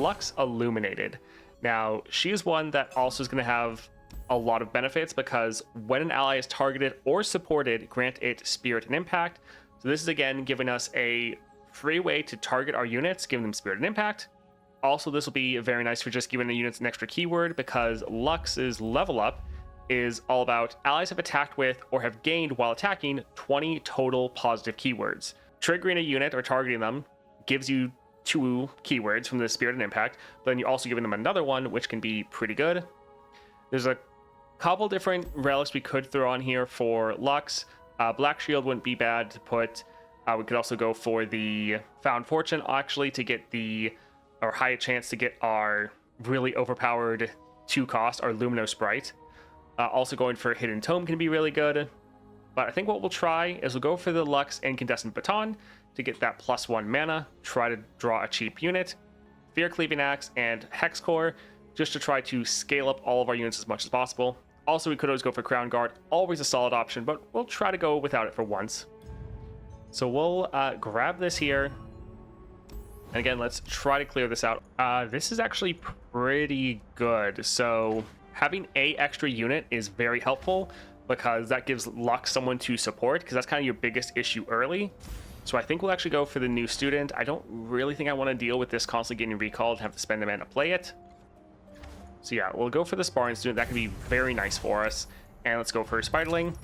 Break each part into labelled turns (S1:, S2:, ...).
S1: Lux Illuminated. Now, she is one that also is going to have a lot of benefits because when an ally is targeted or supported, grant it Spirit and Impact. So this is again giving us a free way to target our units, giving them Spirit and Impact. Also, this will be very nice for just giving the units an extra keyword because Lux's level up is all about allies have attacked with or have gained while attacking 20 total positive keywords. Triggering a unit or targeting them gives you 2 keywords from the Spirit and Impact, but then you're also giving them another one, which can be pretty good. There's a couple different relics we could throw on here for Lux. Black Shield wouldn't be bad to put. We could also go for the Found Fortune, actually, to get or high chance to get our really overpowered 2 cost, our Lumino Sprite. Also going for Hidden Tome can be really good. But I think what we'll try is we'll go for the Lux Incandescent Baton to get that +1 mana, try to draw a cheap unit, Fear Cleaving Axe, and Hexcore, just to try to scale up all of our units as much as possible. Also, we could always go for Crown Guard, always a solid option, but we'll try to go without it for once. So we'll grab this here. And again, let's try to clear this out. This is actually pretty good. So having a extra unit is very helpful because that gives Lux someone to support, because that's kind of your biggest issue early. So I think we'll actually go for the new student. I don't really think I want to deal with this constantly getting recalled and have to spend a mana to play it. So yeah, we'll go for the sparring student. That could be very nice for us. And let's go for Spiderling.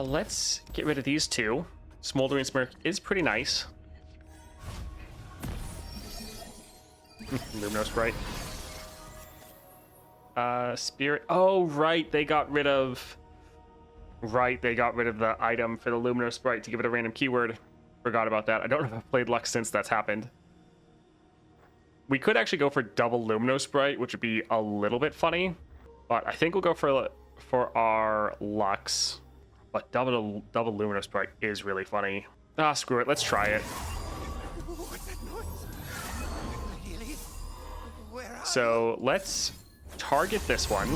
S1: Let's get rid of these 2. Smoldering Smirk is pretty nice. Lumino Sprite. Spirit. Oh, right. They got rid of the item for the Lumino Sprite to give it a random keyword. Forgot about that. I don't know if I've played Lux since that's happened. We could actually go for double Lumino Sprite, which would be a little bit funny. But I think we'll go for our Lux. But double Lumino Sprite is really funny. Ah, screw it. Let's try it. So let's target this one.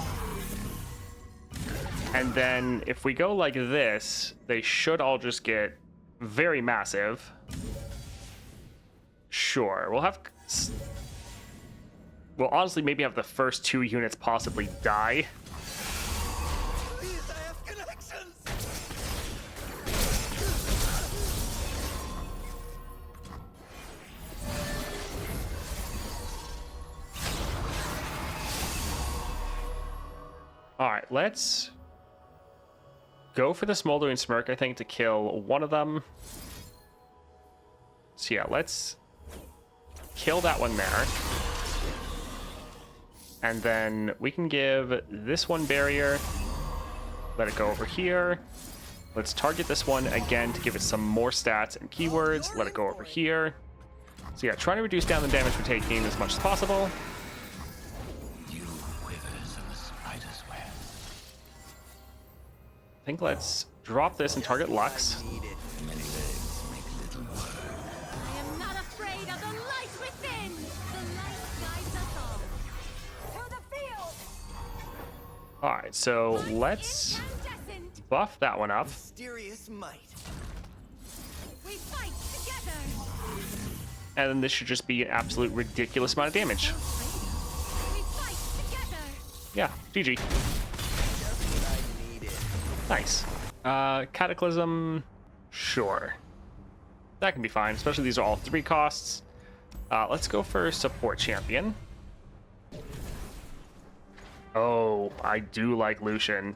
S1: And then if we go like this, they should all just get very massive. Sure. We'll honestly maybe have the first 2 units possibly die. All right, let's go for the Smoldering Smirk, I think, to kill one of them. So yeah, let's kill that one there. And then we can give this one barrier. Let it go over here. Let's target this one again to give it some more stats and keywords. Let it go over here. So yeah, trying to reduce down the damage we're taking as much as possible. I think let's drop this and target Lux.
S2: I am not afraid of the light within. The light guides us all. To the field.
S1: All right, so let's buff that one up.
S3: Mysterious might.
S2: We fight together.
S1: And then this should just be an absolute ridiculous amount of damage.
S2: We fight together.
S1: Yeah, GG.
S3: Just what I needed.
S1: Nice. Cataclysm, sure. That can be fine, especially these are all 3 costs. Let's go for support champion. Oh, I do like Lucian.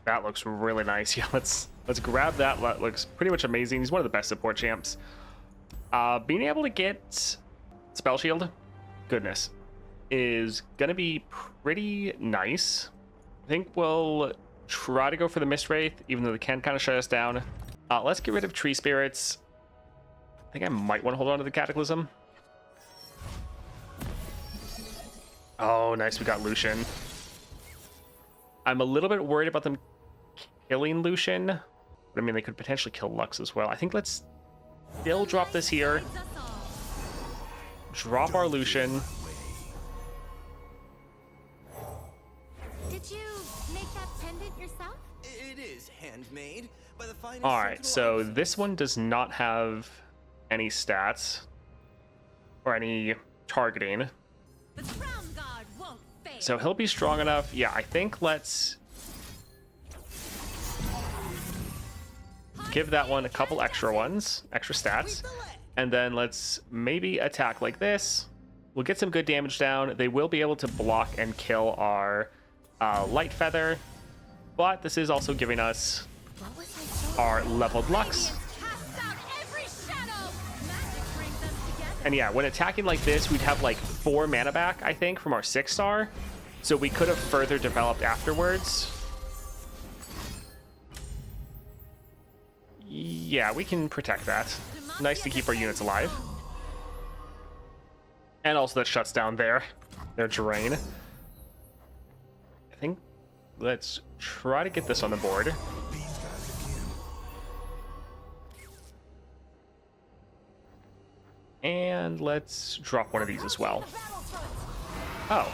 S1: That looks really nice. Yeah, let's grab that. That looks pretty much amazing. He's one of the best support champs. Being able to get Spell Shield, goodness, is gonna be pretty nice. I think we'll try to go for the Mist Wraith, even though they can kind of shut us down. Let's get rid of Tree Spirits. I think I might want to hold on to the Cataclysm. Oh, nice. We got Lucian. I'm a little bit worried about them killing Lucian. But I mean, they could potentially kill Lux as well. I think let's still drop this here. Drop our Lucian.
S2: Did you make that pendant yourself?
S3: It is. is handmade by the finest.
S1: All right, so
S3: artisans.
S1: this one does not have any stats or any targeting.
S2: The crown guard won't fail.
S1: So he'll be strong enough. Yeah, I think let's give that one a couple extra stats. And then let's maybe attack like this. We'll get some good damage down. They will be able to block and kill our light feather. But this is also giving us
S2: What was I told?
S1: our leveled Lux.
S2: Cast out every shadow. Magic brings us together.
S1: And yeah, when attacking like this, we'd have like 4 mana back, I think, from our 6-star. So we could have further developed afterwards. Yeah, we can protect that. Nice to keep our units alive. And also that shuts down their drain. I think let's try to get this on the board. And let's drop one of these as well. Oh.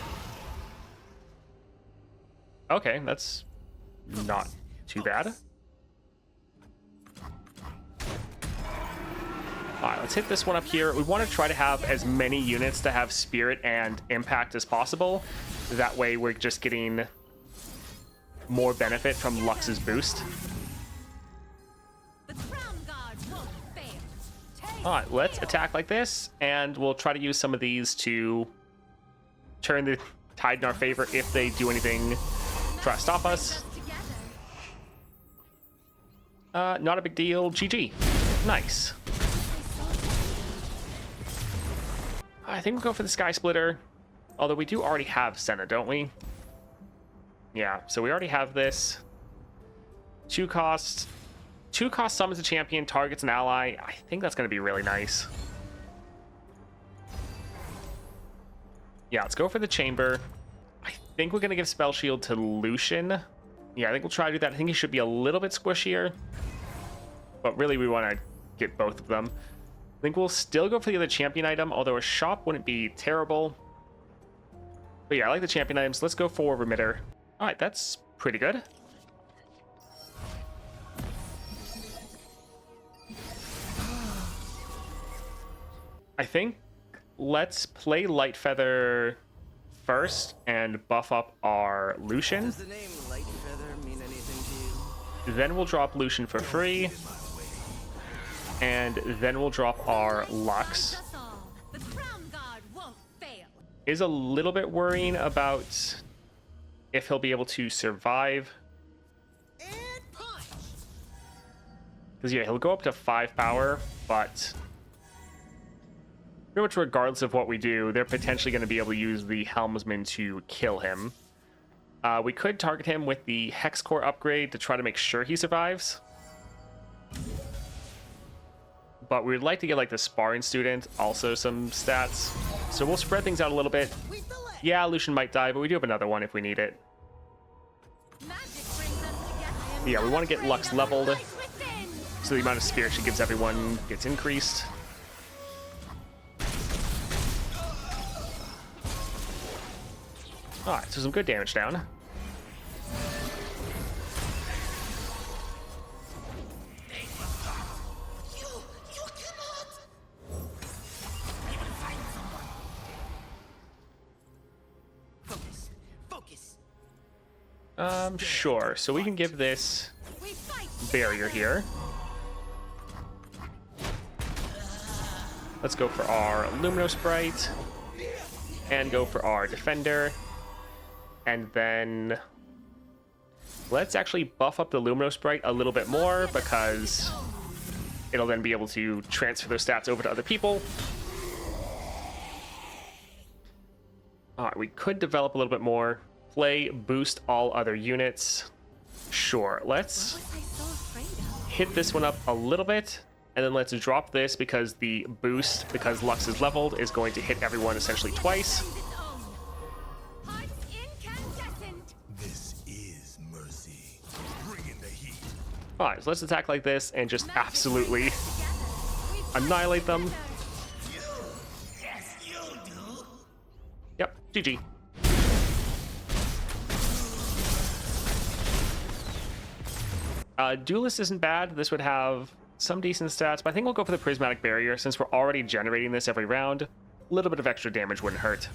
S1: Okay, that's not too bad. Alright, let's hit this one up here. We want to try to have as many units to have spirit and impact as possible. That way we're just getting more benefit from Lux's boost.
S2: The crown guard won't fail.
S1: Alright, let's attack like this, and we'll try to use some of these to turn the tide in our favor if they do anything, try to stop us. Not a big deal. GG. Nice. I think we'll go for the Sky Splitter. Although we do already have Senna, don't we? Yeah, so we already have this. 2 cost summons a champion, targets an ally. I think that's going to be really nice. Yeah, let's go for the chamber. I think we're going to give Spell Shield to Lucian. Yeah, I think we'll try to do that. I think he should be a little bit squishier. But really, we want to get both of them. I think we'll still go for the other champion item, although a shop wouldn't be terrible. But yeah, I like the champion items. Let's go for Remitter. All right, that's pretty good. I think let's play Light Feather first and buff up our Lucian.
S3: Does the name Light Feather mean anything to you?
S1: Then we'll drop Lucian for free. And then we'll drop our Lux.
S2: The crown guard won't fail.
S1: Is a little bit worrying about if he'll be able to survive.
S3: And punch.
S1: Because yeah, he'll go up to 5 power, but pretty much regardless of what we do, they're potentially going to be able to use the Helmsman to kill him. We could target him with the Hexcore upgrade to try to make sure he survives. But we would like to get like the Sparring Student also some stats. So we'll spread things out a little bit. Yeah, Lucian might die, but we do have another one if we need it.
S2: Magic brings us together.
S1: Yeah, we want to get Lux leveled, so the amount of spirit she gives everyone gets increased. Alright, so some good damage down. Sure. So we can give this barrier here. Let's go for our Lumino Sprite and go for our Defender. And then let's actually buff up the Lumino Sprite a little bit more because it'll then be able to transfer those stats over to other people. All right, we could develop a little bit more. Play, boost all other units. Sure, let's hit this one up a little bit, and then let's drop this because the boost, because Lux is leveled, is going to hit everyone essentially twice.
S4: This is mercy. Bring in the heat.
S1: Alright, so let's attack like this and just absolutely annihilate them.
S4: Yes, you do.
S1: Yep, GG. Duelist isn't bad. This would have some decent stats, but I think we'll go for the Prismatic Barrier since we're already generating this every round. A little bit of extra damage wouldn't hurt.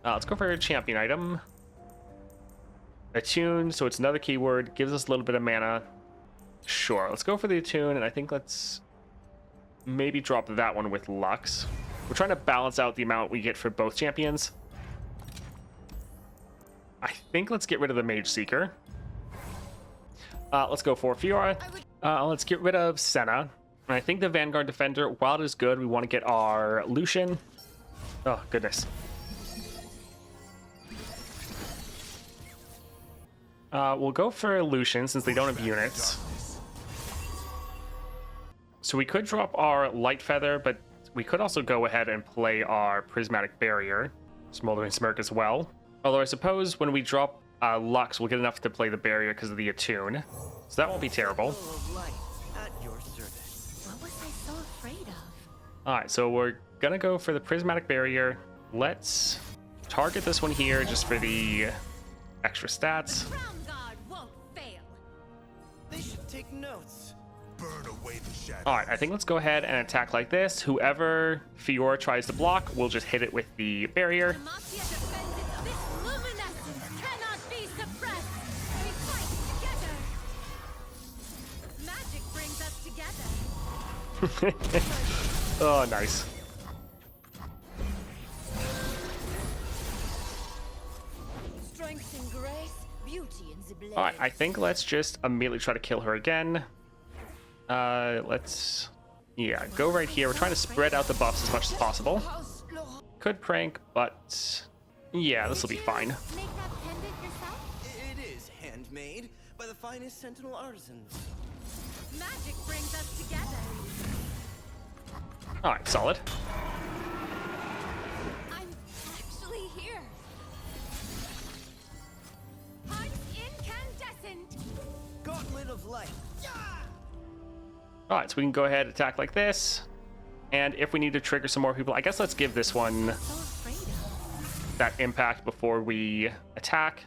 S1: Let's go for a champion item. Attune, so it's another keyword, gives us a little bit of mana. Sure, let's go for the Attune, and I think let's maybe drop that one with Lux. We're trying to balance out the amount we get for both champions. I think let's get rid of the Mage Seeker. Let's go for Fiora. Let's get rid of Senna. And I think the Vanguard Defender, while it is good, we want to get our Lucian. Oh, goodness. We'll go for Lucian since they don't have units. So we could drop our Light Feather, but we could also go ahead and play our Prismatic Barrier. Smoldering Smirk as well. Although I suppose when we drop Lux, we'll get enough to play the Barrier because of the Attune. So that won't be terrible.
S3: Full of light at your service.
S2: What was I so afraid of?
S1: Alright, so we're gonna go for the Prismatic Barrier. Let's target this one here just for the extra stats.
S2: Crown Guard won't fail.
S3: They should take notes.
S4: Burn away the shadows.
S1: Alright, I think let's go ahead and attack like this. Whoever Fiora tries to block, we'll just hit it with the Barrier.
S2: Demacia defends it. This luminescence cannot be suppressed. We fight together. Magic brings us together.
S1: Oh, nice.
S2: Strength and grace, beauty in the blade.
S1: Alright, I think let's just immediately try to kill her again. Let's... Yeah, go right here. We're trying to spread out the buffs as much as possible. Could prank, but... Yeah, this will be fine.
S2: Make that pendant yourself?
S3: It is handmade by the finest Sentinel artisans.
S2: Magic brings us together.
S1: Alright, solid.
S2: I'm actually here. I'm incandescent.
S3: Gauntlet of light.
S1: Alright, so we can go ahead and attack like this. And if we need to trigger some more people, I guess let's give this one
S2: So afraid of.
S1: that impact before we attack.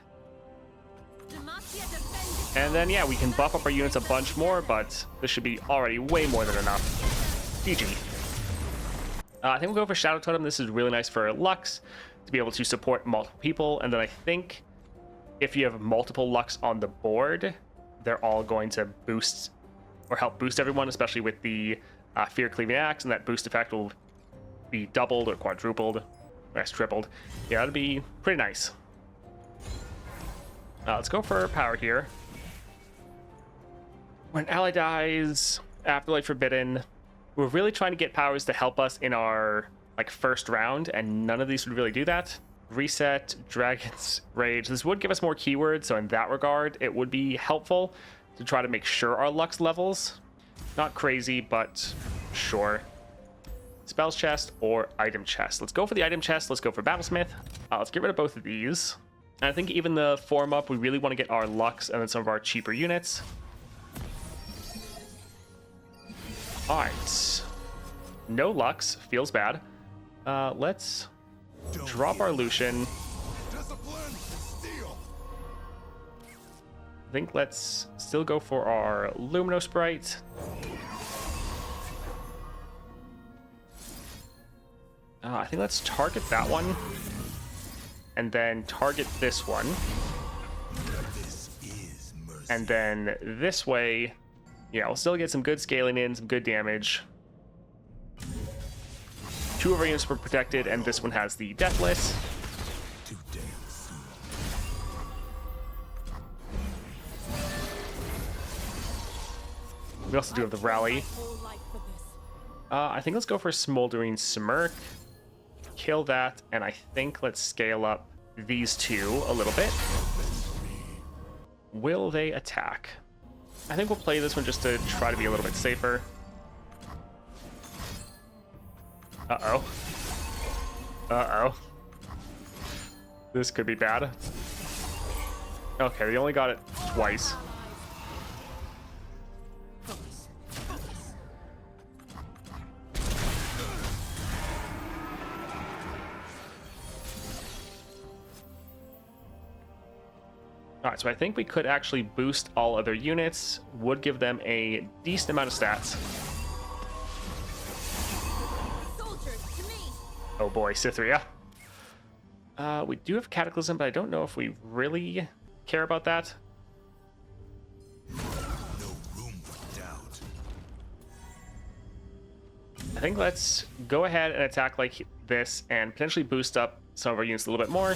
S2: Demacia defends it.
S1: And then, yeah, we can buff up our units a bunch more, but this should be already way more than enough. GG. I think we'll go for Shadow Totem. This is really nice for Lux to be able to support multiple people. And then I think if you have multiple Lux on the board, they're all going to boost or help boost everyone, especially with the Fear Cleaving Axe, and that boost effect will be doubled or quadrupled, or that's tripled. Yeah, that'd be pretty nice. Let's go for power here. When an ally dies, Afterlife Forbidden, we're really trying to get powers to help us in our first round, and none of these would really do that. Reset, Dragon's Rage. This would give us more keywords, so in that regard, it would be helpful to try to make sure our Lux levels. Not crazy, but sure. Spells chest or item chest. Let's go for the item chest. Let's go for Battlesmith. Let's get rid of both of these. And I think even the form up, we really want to get our Lux and then some of our cheaper units. Alright. No Lux. Feels bad. Let's drop our Lucian.
S4: Discipline, steel.
S1: I think let's still go for our Lumino Sprite. I think let's target that one. And then target this one.
S4: This is mercy.
S1: And then this way, yeah, we'll still get some good scaling in, some good damage. 2 of our units were protected, and this one has the Deathless.
S4: Too damn soon.
S1: We also do have the Rally.
S2: Whole life for this.
S1: I think let's go for Smoldering Smirk. Kill that, and I think let's scale up these two a little bit. Will they attack? I think we'll play this one just to try to be a little bit safer. Uh-oh. Uh-oh. This could be bad. Okay, they only got it twice.
S2: Focus. Focus.
S1: All right, so I think we could actually boost all other units, would give them a decent amount of stats.
S2: Soldiers to me.
S1: Oh boy, Cytheria. We do have Cataclysm, but I don't know if we really care about that.
S4: No room for doubt.
S1: I think let's go ahead and attack like this and potentially boost up some of our units a little bit more.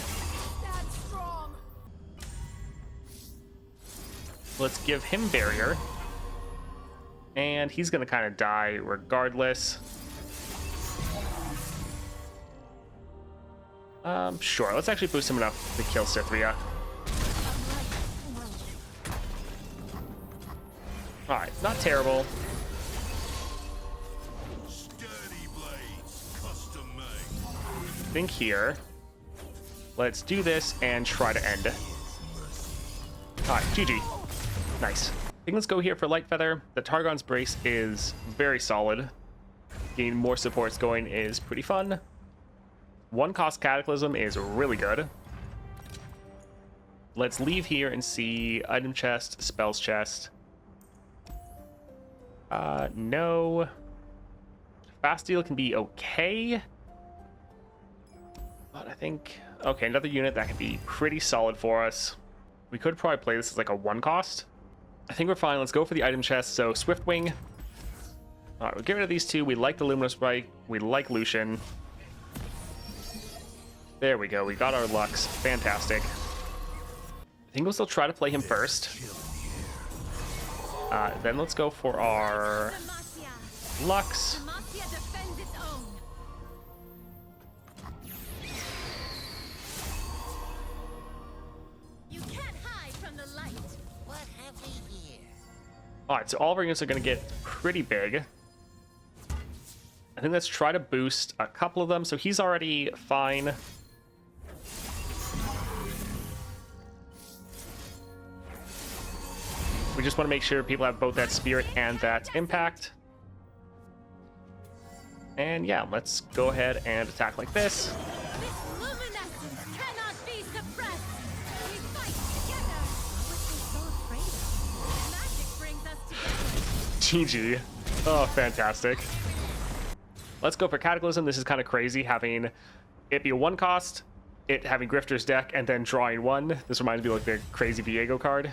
S2: That's strong.
S1: Let's give him barrier. And he's going to kind of die regardless. Sure, let's actually boost him enough to kill Cytheria. Alright, not terrible.
S4: Sturdy blades, custom made.
S1: Think here. Let's do this and try to end. Alright, GG. Nice. I think let's go here for Light Feather. The Targon's Brace is very solid. Getting more supports going is pretty fun. One cost Cataclysm is really good. Let's leave here and see item chest, spells chest. No. Fast deal can be okay. But I think, okay, another unit that could be pretty solid for us. We could probably play this as like a one cost. I think we're fine. Let's go for the item chest. So Swiftwing. All right, we'll get rid of these two. We like the Luminous Sprite. We like Lucian. There we go. We got our Lux. Fantastic. I think we'll still try to play him first. Then let's go for our
S2: Demacia.
S1: Lux.
S2: Demacia defends its own. You can't hide from the light. What have we here?
S1: All right, so all of our units are going to get pretty big. I think let's try to boost a couple of them. So he's already fine. We just want to make sure people have both that spirit and that impact. And yeah, let's go ahead and attack like this.
S2: This luminescence cannot be suppressed. We fight together. What was so afraid of? Magic brings us together.
S1: GG. Oh, fantastic. Let's go for Cataclysm. This is kind of crazy having it be a one cost, it having Grifter's deck, and then drawing one. This reminds me of like the crazy Viego card.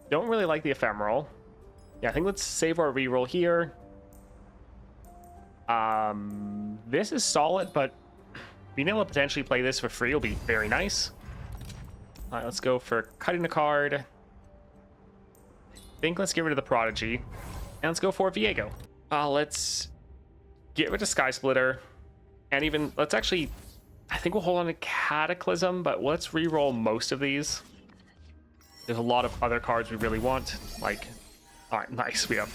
S1: Don't really like the Ephemeral. Yeah, I think let's save our reroll here. This is solid, but being able to potentially play this for free will be very nice. All right, let's go for cutting a card. I think let's get rid of the Prodigy. And let's go for Viego. Let's get rid of Sky Splitter. And even, let's actually, I think we'll hold on to Cataclysm, but let's reroll most of these. There's a lot of other cards we really want. Like, all right, nice. We have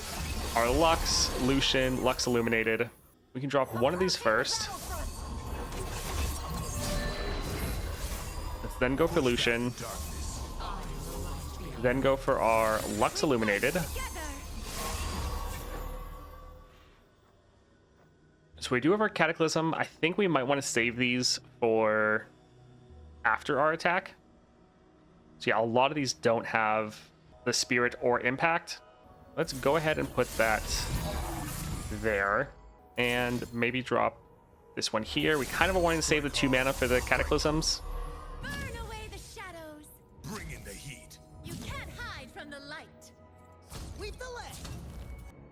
S1: our Lux, Lucian, Lux Illuminated. We can drop one of these first. Let's then go for Lucian. Then go for our Lux Illuminated. So we do have our Cataclysm. I think we might want to save these for after our attack. So yeah, a lot of these don't have the Spirit or Impact. Let's go ahead and put that there. And maybe drop this one here. We kind of wanting to save the 2 mana for the Cataclysms.
S2: Burn away the shadows.
S4: Bring in the heat.
S2: You can't hide from the light. Sweep the leg.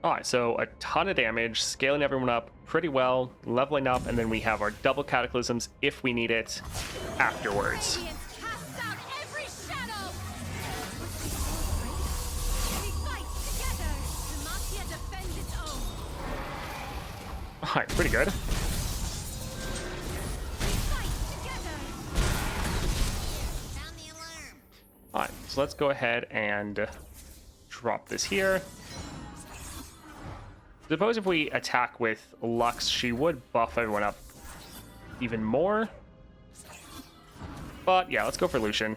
S1: Alright, so a ton of damage, scaling everyone up pretty well, leveling up, and then we have our double Cataclysms if we need it afterwards.
S2: Radiance casts out every shadow. We fight together. Demacia defends its own.
S1: Alright, pretty good.
S2: We fight together. Sound the alarm.
S1: Alright, so let's go ahead and drop this here. Suppose if we attack with Lux, she would buff everyone up even more. But yeah, let's go for Lucian.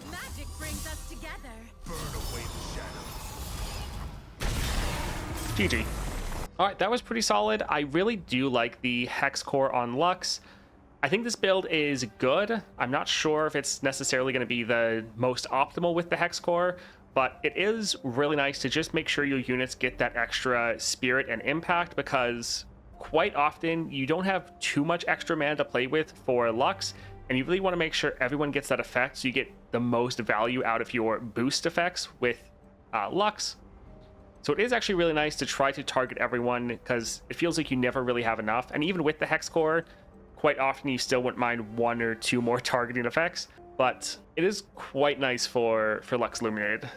S2: Magic brings us together.
S4: Burn away the shadow.
S1: GG. All right, that was pretty solid. I really do like the Hexcore on Lux. I think this build is good. I'm not sure if it's necessarily going to be the most optimal with the Hexcore, but it is really nice to just make sure your units get that extra spirit and impact, because quite often you don't have too much extra mana to play with for Lux, and you really want to make sure everyone gets that effect so you get the most value out of your boost effects with Lux. So it is actually really nice to try to target everyone, because it feels like you never really have enough. And even with the Hexcore, quite often you still wouldn't mind 1 or 2 more targeting effects. But it is quite nice for Lux Illuminated.